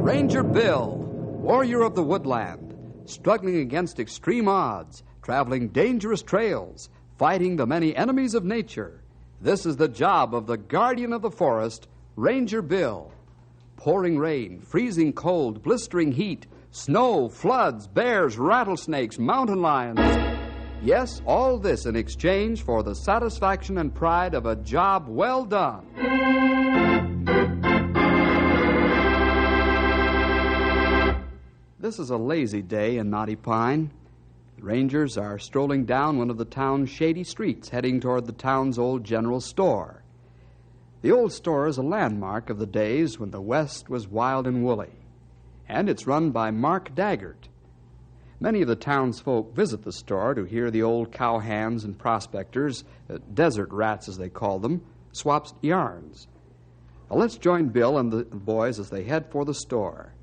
Ranger Bill, warrior of the woodland, struggling against extreme odds, traveling dangerous trails, fighting the many enemies of nature. This is the job of the guardian of the forest, Ranger Bill. Pouring rain, freezing cold, blistering heat, snow, floods, bears, rattlesnakes, mountain lions. Yes, all this in exchange for the satisfaction and pride of a job well done. This is a lazy day in Knotty Pine. The Rangers are strolling down one of the town's shady streets, heading toward the town's old general store. The old store is a landmark of the days when the West was wild and woolly, and it's run by Mark Daggart. Many of the townsfolk visit the store to hear the old cowhands and prospectors, desert rats as they call them, swap yarns. Now let's join Bill and the boys as they head for the store.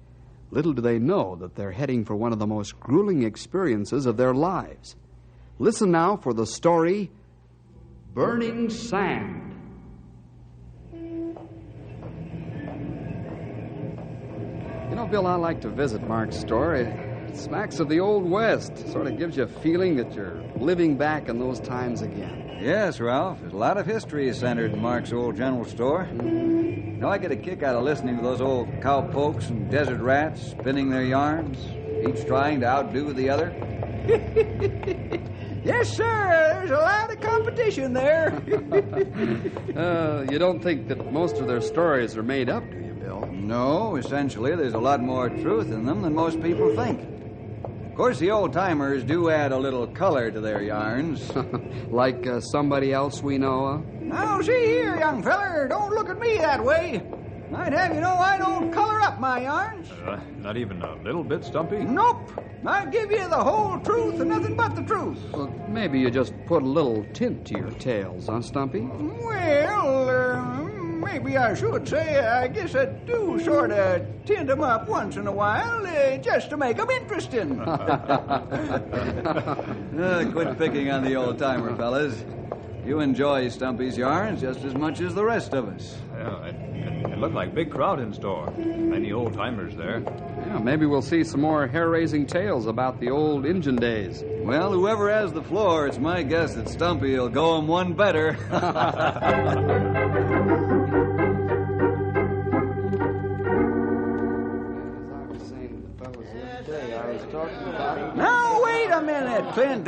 Little do they know that they're heading for one of the most grueling experiences of their lives. Listen now for the story, Burning Sand. You know, Bill, I like to visit Mark's store. It smacks of the Old West. Sort of gives you a feeling that you're living back in those times again. Yes, Ralph. There's a lot of history centered in Mark's old general store. You know, I get a kick out of listening to those old cowpokes and desert rats spinning their yarns, each trying to outdo the other. Yes, sir. There's a lot of competition there. You don't think that most of their stories are made up, do you, Bill? No, essentially, there's a lot more truth in them than most people think. Of course, the old-timers do add a little color to their yarns. Like somebody else we know of? Now, see here, young feller. Don't look at me that way. I'd have you know I don't color up my yarns. Not even a little bit, Stumpy? Nope. I give you the whole truth and nothing but the truth. Well, maybe you just put a little tint to your tales, huh, Stumpy? Well, maybe I should say I guess I do sort of tint them up once in a while, just to make them interesting. Quit picking on the old-timer, fellas. You enjoy Stumpy's yarns just as much as the rest of us. Yeah, it looked like a big crowd in store. Many old-timers there. Yeah, maybe we'll see some more hair-raising tales about the old Injun days. Well, whoever has the floor, it's my guess that Stumpy will go him one better. Now, wait a minute, Clint,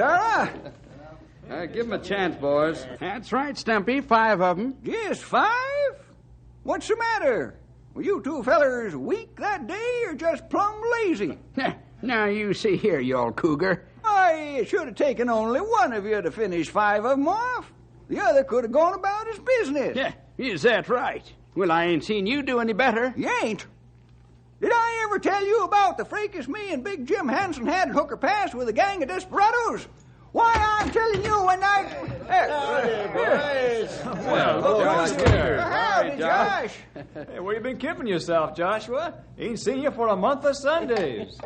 Give him a chance, boys. That's right, Stumpy. 5 of them. Just 5? What's the matter? Were you two fellers weak that day or just plumb lazy? Now, you see here, you old cougar. I should have taken only one of you to finish 5 of them off. The other could have gone about his business. Yeah, is that right? Well, I ain't seen you do any better. You ain't? Did I ever tell you about the fracas me and Big Jim Hansen had at Hooker Pass with a gang of desperados? Why, I'm telling you, when I... Well, look here. Howdy, Josh. Hey, where you been keeping yourself, Joshua? Ain't seen you for a month of Sundays.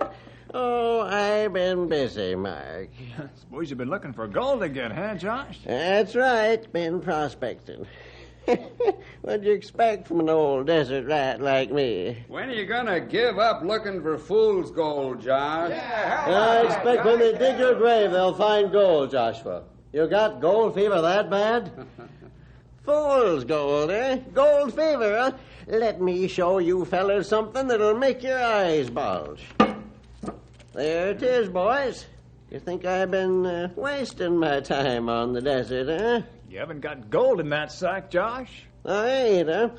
Oh, I've been busy, Mark. Suppose you've been looking for gold again, huh, Josh? That's right, been prospecting. What'd you expect from an old desert rat like me? When are you gonna give up looking for fool's gold, Josh? I expect when they dig your grave, they'll find gold, Joshua. You got gold fever that bad? Fool's gold, eh? Gold fever, huh? Let me show you fellas something that'll make your eyes bulge. There it is, boys. You think I've been wasting my time on the desert, huh? You haven't got gold in that sack, Josh. I ain't, huh?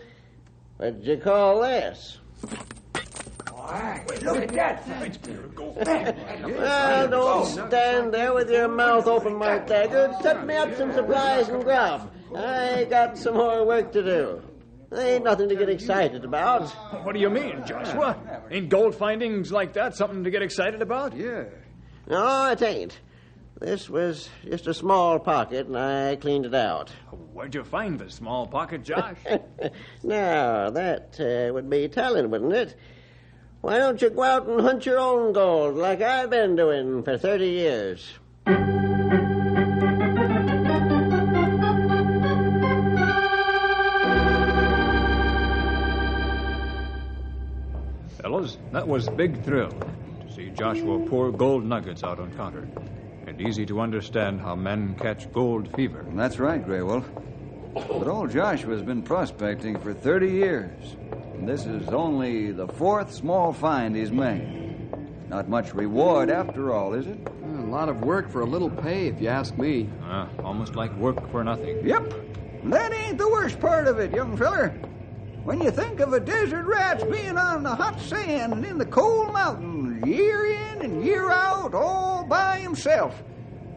What'd you call this? Look at that. Well, don't stand there with your mouth open, Mark Daggart. Set me up some supplies and grub. I got some more work to do. Ain't nothing to get excited about. What do you mean, Joshua? Ain't gold findings like that something to get excited about? Yeah. No, it ain't. This was just a small pocket, and I cleaned it out. Where'd you find the small pocket, Josh? Now, that would be telling, wouldn't it? Why don't you go out and hunt your own gold like I've been doing for 30 years? Fellows, that was big thrill to see Joshua pour gold nuggets out on counter. And easy to understand how men catch gold fever. That's right, Grey Wolf. But old Joshua's been prospecting for 30 years. And this is only the 4th small find he's made. Not much reward after all, is it? A lot of work for a little pay, if you ask me. Almost like work for nothing. Yep. That ain't the worst part of it, young feller. When you think of a desert rat's being on the hot sand and in the cold mountains, year in and year out, all by himself,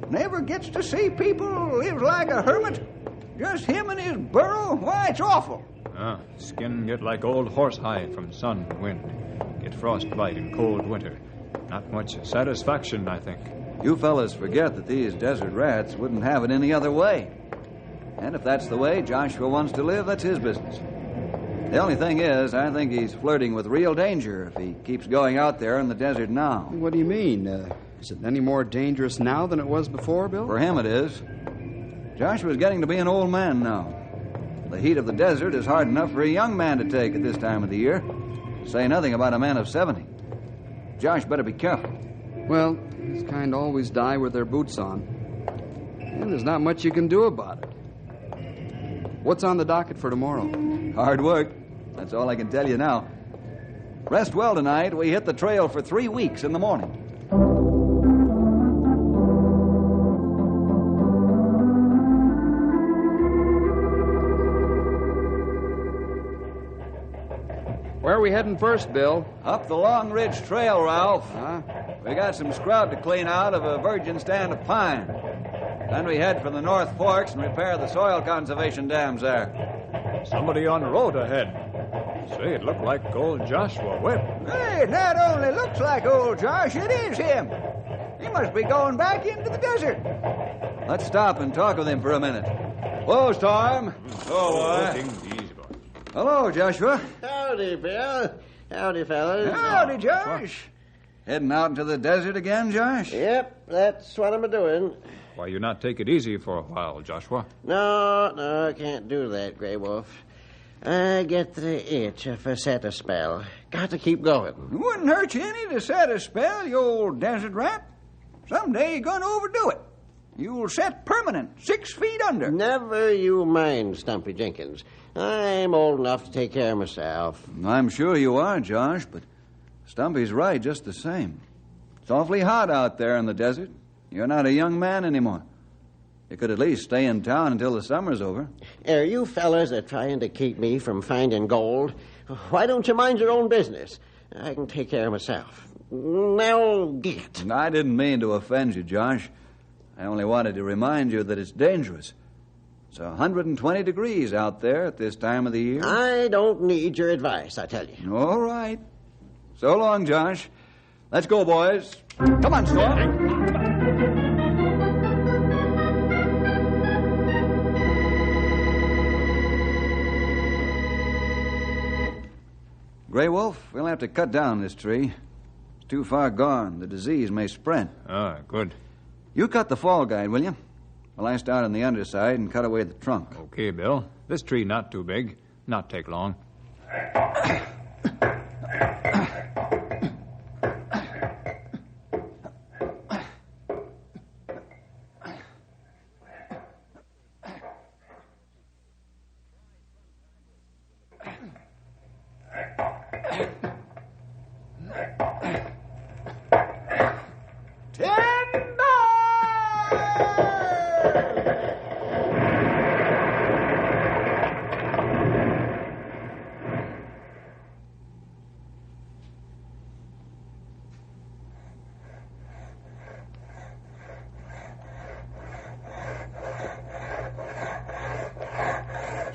never gets to see people, lives like a hermit, just him and his burro, why, it's awful. Skin get like old horsehide from sun and wind. Get frostbite in cold winter. Not much satisfaction, I think. You fellas forget that these desert rats wouldn't have it any other way. And if that's the way Joshua wants to live, that's his business. The only thing is, I think he's flirting with real danger if he keeps going out there in the desert now. What do you mean? Is it any more dangerous now than it was before, Bill? For him it is. Joshua's getting to be an old man now. The heat of the desert is hard enough for a young man to take at this time of the year. Say nothing about a man of 70. Josh better be careful. Well, these kind always die with their boots on. And there's not much you can do about it. What's on the docket for tomorrow? Hard work. That's all I can tell you now. Rest well tonight. We hit the trail for 3 weeks in the morning. Where are we heading first, Bill? Up the Long Ridge Trail, Ralph. Huh? We got some scrub to clean out of a virgin stand of pine. Then we head for the North Forks and repair the soil conservation dams there. Somebody on the road ahead. Say, it looked like old Joshua Whip. Hey, it not only looks like old Josh, it is him. He must be going back into the desert. Let's stop and talk with him for a minute. Whoa, Storm. Oh, easy, boy. Hello, Joshua. Howdy, Bill. Howdy, fellas. Howdy, Josh. Heading out into the desert again, Josh? Yep, that's what I'm a-doing. Why you not take it easy for a while, Joshua? No, I can't do that, Grey Wolf. I get the itch if I set a spell. Got to keep going. It wouldn't hurt you any to set a spell, you old desert rat. Someday you're going to overdo it. You'll set permanent, 6 feet under. Never you mind, Stumpy Jenkins. I'm old enough to take care of myself. I'm sure you are, Josh, but Stumpy's right just the same. It's awfully hot out there in the desert. You're not a young man anymore. You could at least stay in town until the summer's over. Are you fellas are trying to keep me from finding gold? Why don't you mind your own business? I can take care of myself. Now get. I didn't mean to offend you, Josh. I only wanted to remind you that it's dangerous. It's 120 degrees out there at this time of the year. I don't need your advice, I tell you. All right. So long, Josh. Let's go, boys. Come on, Storm. Grey Wolf, we'll have to cut down this tree. It's too far gone. The disease may spread. Good. You cut the fall guide, will you? Well, I start on the underside and cut away the trunk. Okay, Bill. This tree not too big. Not take long.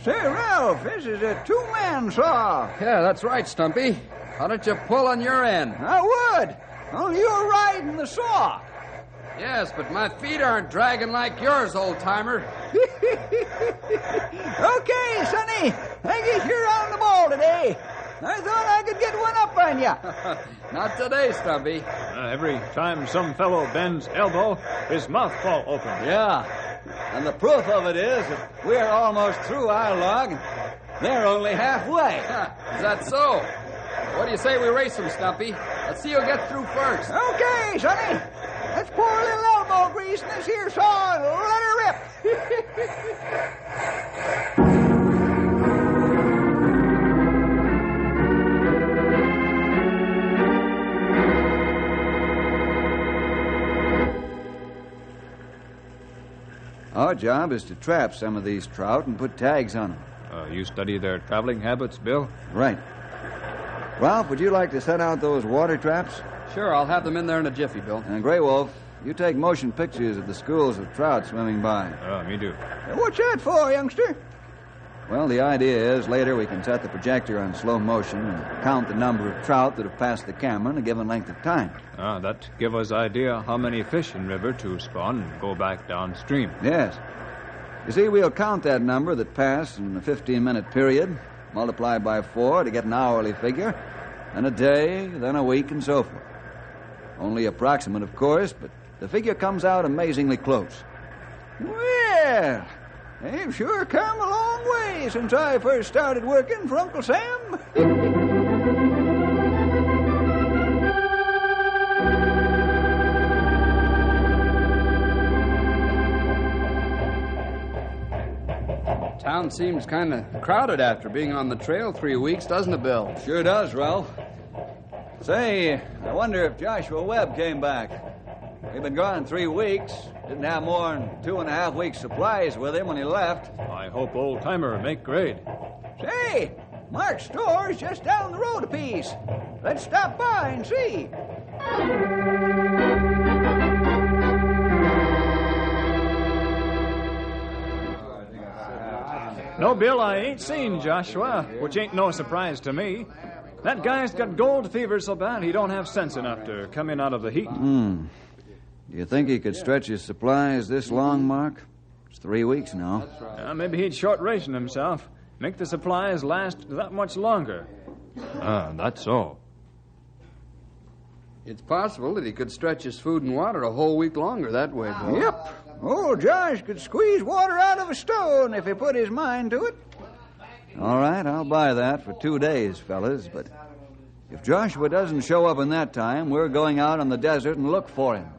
Say, Ralph, this is a two-man saw. Yeah, that's right, Stumpy. Why don't you pull on your end? I would. Only you're riding the saw. Yes, but my feet aren't dragging like yours, old-timer. Okay, Sonny. I guess you're on the ball today. I thought I could get one up on you. Not today, Stumpy. Every time some fellow bends elbow, his mouth fall open. Yeah. And the proof of it is that we're almost through our log. They're only halfway. Is that so? What do you say we race them, Stumpy? Let's see who'll get through first. Okay, Sonny. Let's pour a little elbow grease in this here saw and let her rip. Our job is to trap some of these trout and put tags on them. You study their traveling habits, Bill? Right. Ralph, would you like to set out those water traps? Sure, I'll have them in there in a jiffy, Bill. And Grey Wolf, you take motion pictures of the schools of trout swimming by. Me do. What's that for, youngster? Well, the idea is later we can set the projector on slow motion and count the number of trout that have passed the camera in a given length of time. That give us idea how many fish in river to spawn and go back downstream. Yes. You see, we'll count that number that passed in a 15-minute period, multiply by 4 to get an hourly figure, then a day, then a week, and so forth. Only approximate, of course, but the figure comes out amazingly close. Well, they've sure come a long way since I first started working for Uncle Sam. Town seems kind of crowded after being on the trail 3 weeks, doesn't it, Bill? Sure does, Ralph. Say, I wonder if Joshua Webb came back. He'd been gone 3 weeks. Didn't have more than 2.5 weeks' supplies with him when he left. I hope old timer make grade. Say, Mark's store's just down the road a piece. Let's stop by and see. No, Bill, I ain't seen Joshua, which ain't no surprise to me. That guy's got gold fever so bad he don't have sense enough to come in out of the heat. Do you think he could stretch his supplies this long, Mark? It's 3 weeks now. Maybe he'd short ration himself, make the supplies last that much longer. That's so. It's possible that he could stretch his food and water a whole week longer that way, Bill. Yep. Old Josh could squeeze water out of a stone if he put his mind to it. All right, I'll buy that for 2 days, fellas, but if Joshua doesn't show up in that time, we're going out on the desert and look for him.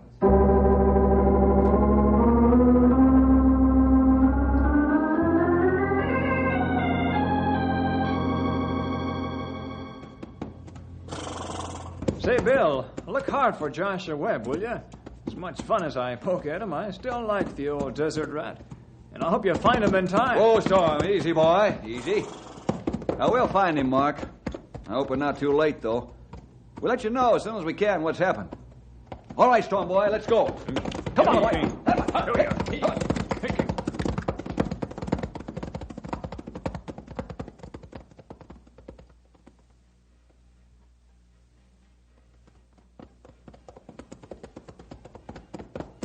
Say, Bill, look hard for Joshua Webb, will you? As much fun as I poke at him, I still like the old desert rat. And I hope you find him in time. Oh, Storm, easy, boy, easy. Now, we'll find him, Mark. I hope we're not too late, though. We'll let you know as soon as we can what's happened. All right, Storm boy, let's go. Come on, boy.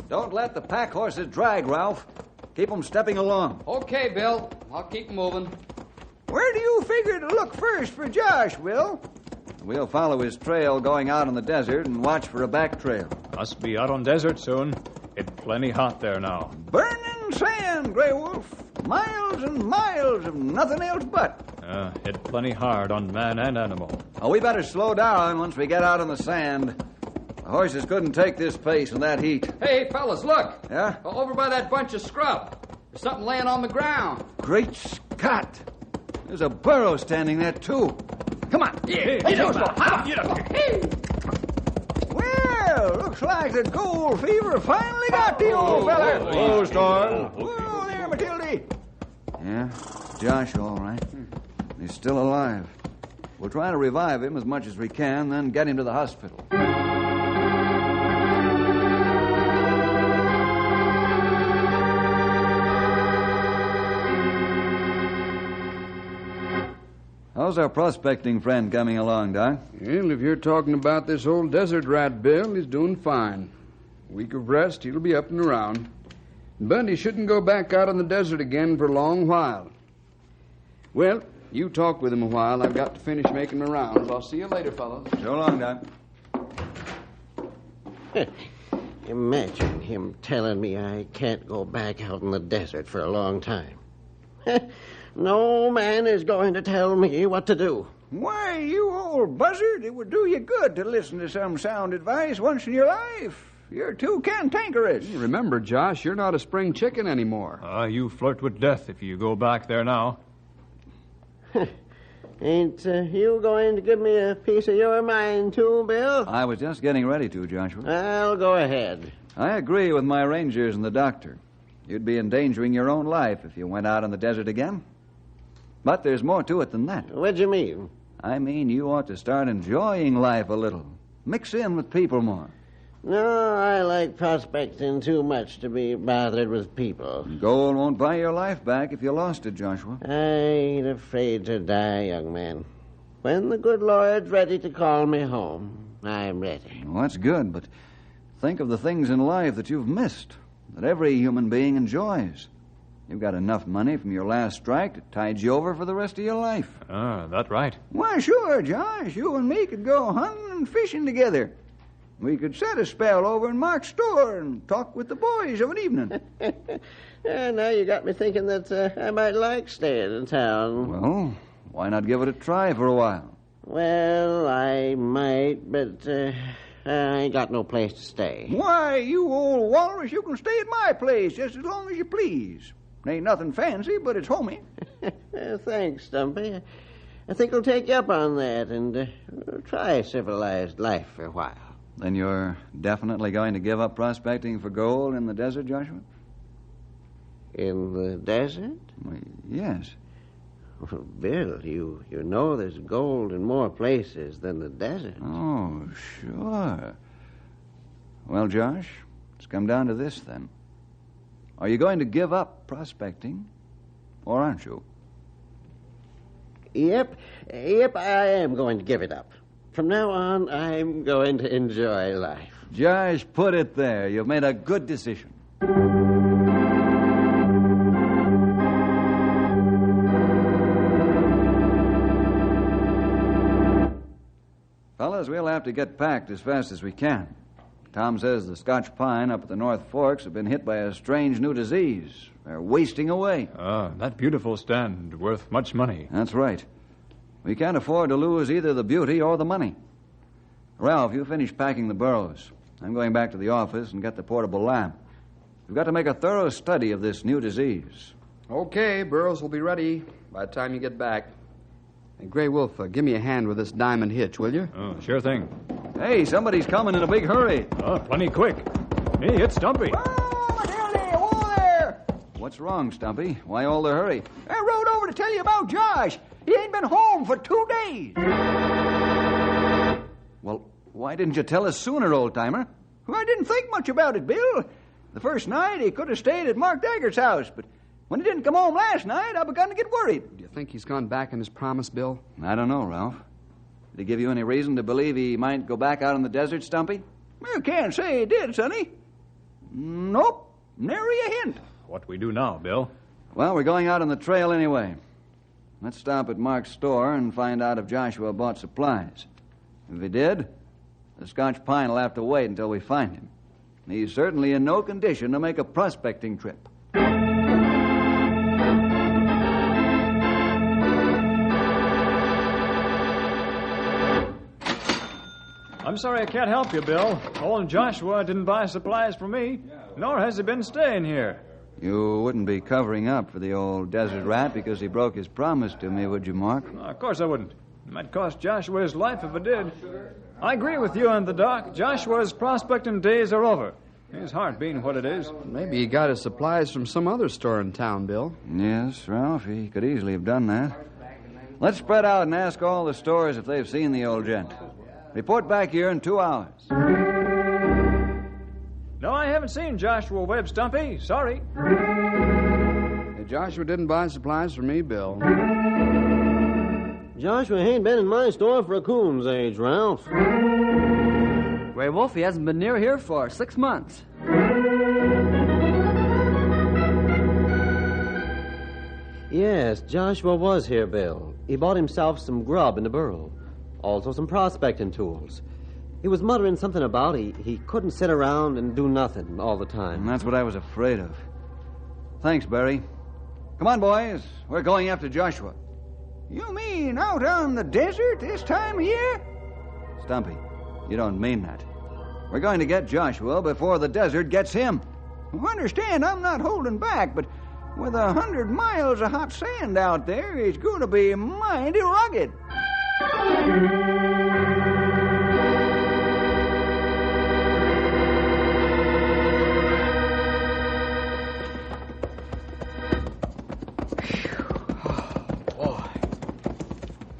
Don't let the pack horses drag, Ralph. Keep them stepping along. Okay, Bill. I'll keep moving. Where do you figure to look first for Josh, Will? We'll follow his trail going out in the desert and watch for a back trail. Must be out on desert soon. It's plenty hot there now. Burning sand, Grey Wolf. Miles and miles of nothing else but. It's plenty hard on man and animal. Oh, we better slow down once we get out on the sand. The horses couldn't take this pace in that heat. Hey, fellas, look. Yeah? Over by that bunch of scrub. There's something laying on the ground. Great Scott! There's a burro standing there, too. Come on. Well, looks like the gold fever finally got the old feller. Hello, Storm. Whoa there, Matilda. Yeah, Josh, all right. He's still alive. We'll try to revive him as much as we can, then get him to the hospital. How's our prospecting friend coming along, Doc? Well, if you're talking about this old desert rat, Bill, he's doing fine. A week of rest, he'll be up and around. But he shouldn't go back out on the desert again for a long while. Well, you talk with him a while. I've got to finish making my rounds. I'll see you later, fellas. So long, Doc. Imagine him telling me I can't go back out in the desert for a long time. No man is going to tell me what to do. Why, you old buzzard, it would do you good to listen to some sound advice once in your life. You're too cantankerous. Remember, Josh, you're not a spring chicken anymore. You flirt with death if you go back there now. Ain't you going to give me a piece of your mind, too, Bill? I was just getting ready to, Joshua. I'll go ahead. I agree with my rangers and the doctor. You'd be endangering your own life if you went out in the desert again. But there's more to it than that. What do you mean? I mean, you ought to start enjoying life a little. Mix in with people more. No, I like prospecting too much to be bothered with people. Gold won't buy your life back if you lost it, Joshua. I ain't afraid to die, young man. When the good Lord's ready to call me home, I'm ready. Well, that's good, but think of the things in life that you've missed, that every human being enjoys. You've got enough money from your last strike to tide you over for the rest of your life. That's right. Why, sure, Josh. You and me could go hunting and fishing together. We could set a spell over in Mark's store and talk with the boys of an evening. Now you got me thinking that I might like staying in town. Well, why not give it a try for a while? Well, I might, but I ain't got no place to stay. Why, you old walrus, you can stay at my place just as long as you please. Ain't nothing fancy, but it's homey. Thanks, Stumpy. I think I'll take you up on that and try civilized life for a while. Then you're definitely going to give up prospecting for gold in the desert, Joshua? In the desert? Well, yes. Well, Bill, you know there's gold in more places than the desert. Oh, sure. Well, Josh, it's come down to this, then. Are you going to give up prospecting, or aren't you? Yep, I am going to give it up. From now on, I'm going to enjoy life. Josh, put it there. You've made a good decision. Fellas, we'll have to get packed as fast as we can. Tom says the Scotch pine up at the North Forks have been hit by a strange new disease. They're wasting away. That beautiful stand worth much money. That's right. We can't afford to lose either the beauty or the money. Ralph, you finish packing the burros. I'm going back to the office and get the portable lamp. We've got to make a thorough study of this new disease. Okay, burros will be ready by the time you get back. And Gray Wolf, give me a hand with this diamond hitch, will you? Sure thing. Hey, somebody's coming in a big hurry. Plenty quick. Hey, it's Stumpy. Oh, Dilly, whoa there! What's wrong, Stumpy? Why all the hurry? I rode over to tell you about Josh. He ain't been home for 2 days. Well, why didn't you tell us sooner, old-timer? Well, I didn't think much about it, Bill. The first night, he could have stayed at Mark Dagger's house, but when he didn't come home last night, I begun to get worried. Do you think he's gone back on his promise, Bill? I don't know, Ralph. Did he give you any reason to believe he might go back out in the desert, Stumpy? You can't say he did, Sonny. Nope, nary a hint. What we do now, Bill? Well, we're going out on the trail anyway. Let's stop at Mark's store and find out if Joshua bought supplies. If he did, the Scotch pine will have to wait until we find him. He's certainly in no condition to make a prospecting trip. I'm sorry I can't help you, Bill. Old Joshua didn't buy supplies for me, nor has he been staying here. You wouldn't be covering up for the old desert rat because he broke his promise to me, would you, Mark? Of course I wouldn't. It might cost Joshua his life if it did. I agree with you and the doc. Joshua's prospecting days are over. His heart being what it is. Maybe he got his supplies from some other store in town, Bill. Yes, Ralph, he could easily have done that. Let's spread out and ask all the stores if they've seen the old gent. Report back here in 2 hours. No, I haven't seen Joshua Webb, Stumpy. Sorry. Hey, Joshua didn't buy supplies for me, Bill. Joshua ain't been in my store for a coon's age, Ralph. Gray Wolf, he hasn't been near here for 6 months. Yes, Joshua was here, Bill. He bought himself some grub in the burrow. Also some prospecting tools. He was muttering something about he couldn't sit around and do nothing all the time. And that's what I was afraid of. Thanks, Barry. Come on, boys. We're going after Joshua. You mean out on the desert this time of year? Stumpy, you don't mean that. We're going to get Joshua before the desert gets him. You understand, I'm not holding back, but with 100 miles of hot sand out there, it's going to be mighty rugged.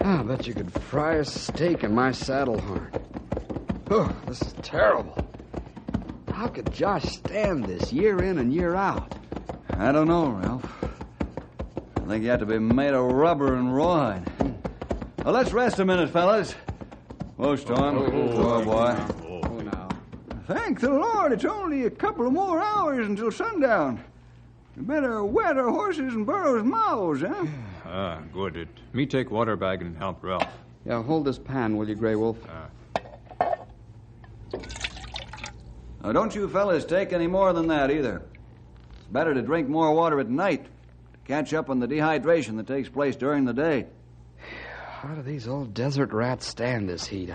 I bet you could fry a steak in my saddle horn. Oh, this is terrible. How could Josh stand this year in and year out? I don't know, Ralph. I think you have to be made of rubber and rawhide. Well, let's rest a minute, fellas. Whoa, Storm. Oh, boy. Oh, now. Thank the Lord, it's only a couple of more hours until sundown. You better wet our horses and burros' mouths, huh? Good. Me take water bag and help Ralph. Yeah, hold this pan, will you, Grey Wolf? Now, don't you fellas take any more than that, either. It's better to drink more water at night to catch up on the dehydration that takes place during the day. How do these old desert rats stand this heat?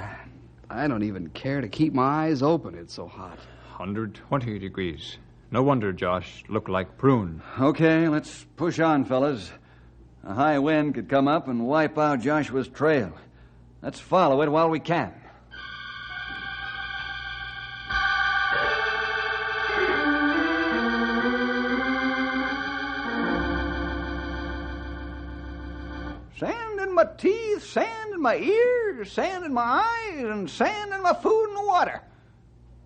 I don't even care to keep my eyes open. It's so hot. 120 degrees. No wonder Josh looked like prune. Okay, let's push on, fellas. A high wind could come up and wipe out Joshua's trail. Let's follow it while we can. Sand in my teeth, sand in my ears, sand in my eyes, and sand in my food and water.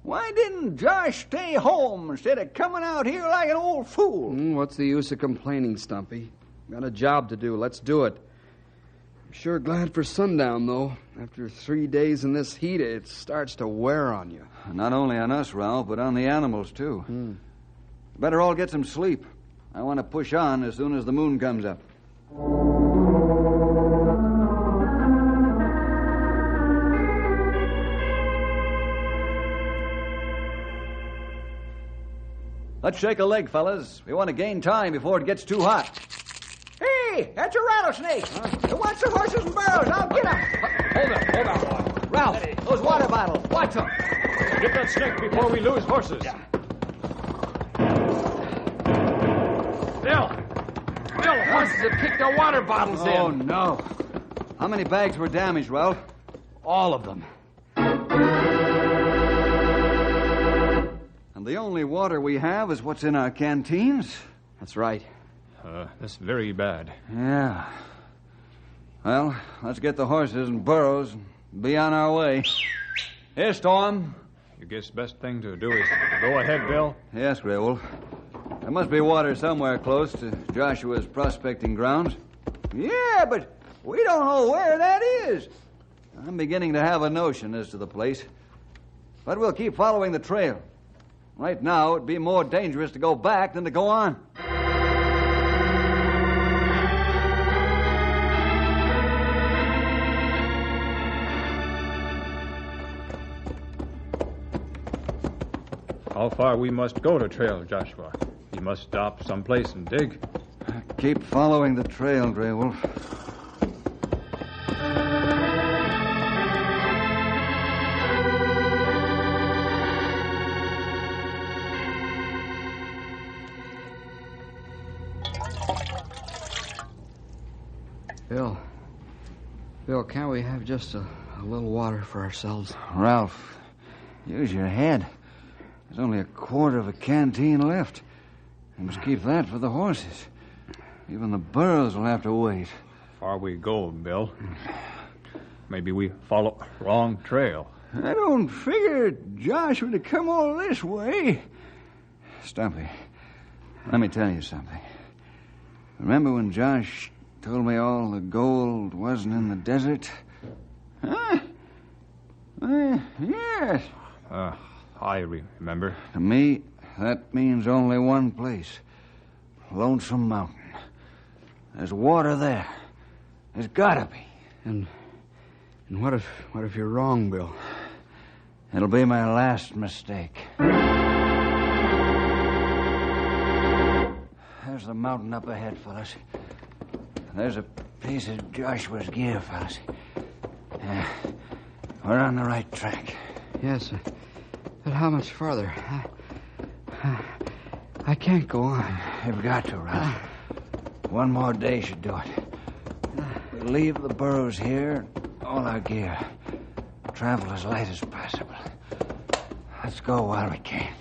Why didn't Josh stay home instead of coming out here like an old fool? What's the use of complaining, Stumpy? Got a job to do. Let's do it. I'm sure glad for sundown, though. After 3 days in this heat, it starts to wear on you. Not only on us, Ralph, but on the animals, too. Better all get some sleep. I want to push on as soon as the moon comes up. Let's shake a leg, fellas. We want to gain time before it gets too hot. Hey, that's a rattlesnake. It wants the horses and burros. I'll get him. Hold on. Ralph, those water bottles. Watch them. Get that snake before we lose horses. Bill, the horses have kicked our water bottles in. Oh, no. How many bags were damaged, Ralph? All of them. And the only water we have is what's in our canteens? That's right. That's very bad. Yeah. Well, let's get the horses and burros and be on our way. Here, Storm. You guess best thing to do is go ahead, Bill? Yes, Grey Wolf. There must be water somewhere close to Joshua's prospecting grounds. Yeah, but we don't know where that is. I'm beginning to have a notion as to the place. But we'll keep following the trail. Right now, it'd be more dangerous to go back than to go on. How far we must go to trail, Joshua? You must stop someplace and dig. Keep following the trail, Grey Wolf. Bill, can't we have just a little water for ourselves? Ralph, use your head. There's only a quarter of a canteen left. You must keep that for the horses. Even the burros will have to wait. Far we go, Bill. Maybe we follow wrong trail. I don't figure Josh would have come all this way. Stumpy, let me tell you something. Remember when Josh told me all the gold wasn't in the desert? Huh? Yes. I remember. To me, that means only one place. Lonesome Mountain. There's water there. There's gotta be. And what if you're wrong, Bill? It'll be my last mistake. There's the mountain up ahead, fellas. There's a piece of Joshua's gear, fellas. We're on the right track. Yes, but how much farther? I can't go on. You've got to, Ralph. One more day should do it. We'll leave the burros here, all our gear. Travel as light as possible. Let's go while we can.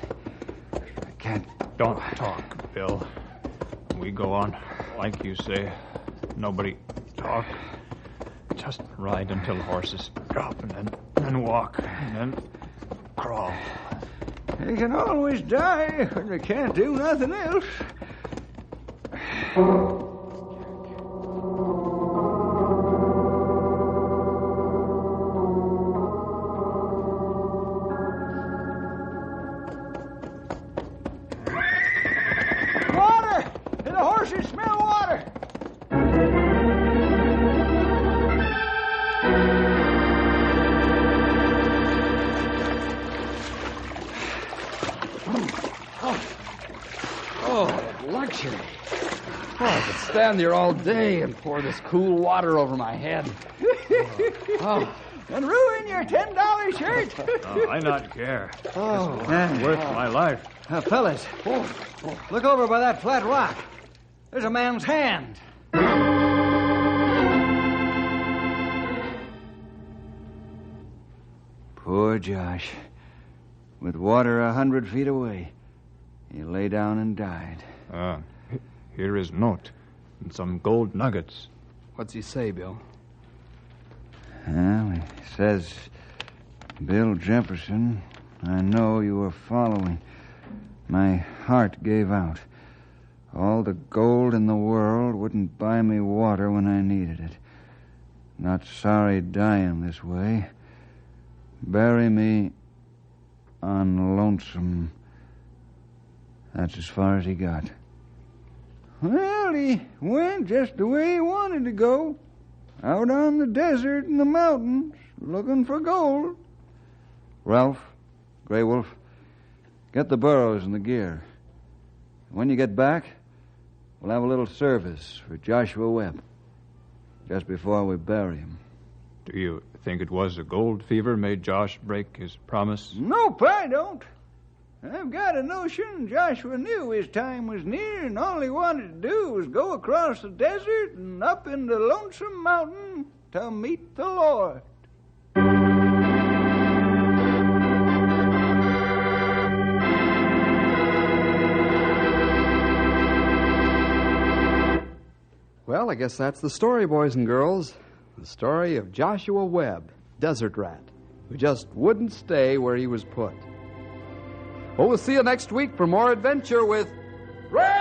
I can't... Don't talk, Bill. We go on like you say. Nobody talk. Just ride until the horses drop, and then walk, and then crawl. They can always die when they can't do nothing else. Water! The horses smell water! Luxury. Oh, I could stand there all day and pour this cool water over my head. And ruin your $10 shirt? Oh, I not care. Oh, It's worth my life. Fellas, look over by that flat rock. There's a man's hand. Poor Josh. With water 100 feet away, he lay down and died. Here is note and some gold nuggets. What's he say, Bill? Well, he says, Bill Jefferson, I know you were following. My heart gave out. All the gold in the world wouldn't buy me water when I needed it. Not sorry dying this way. Bury me on Lonesome. That's as far as he got. Well, he went just the way he wanted to go. Out on the desert and the mountains, looking for gold. Ralph, Grey Wolf, get the burros and the gear. When you get back, we'll have a little service for Joshua Webb. Just before we bury him. Do you think it was the gold fever made Josh break his promise? Nope, I don't. I've got a notion Joshua knew his time was near, and all he wanted to do was go across the desert and up into Lonesome Mountain to meet the Lord. Well, I guess that's the story, boys and girls. The story of Joshua Webb, Desert Rat, who just wouldn't stay where he was put. Well, we'll see you next week for more adventure with Ray!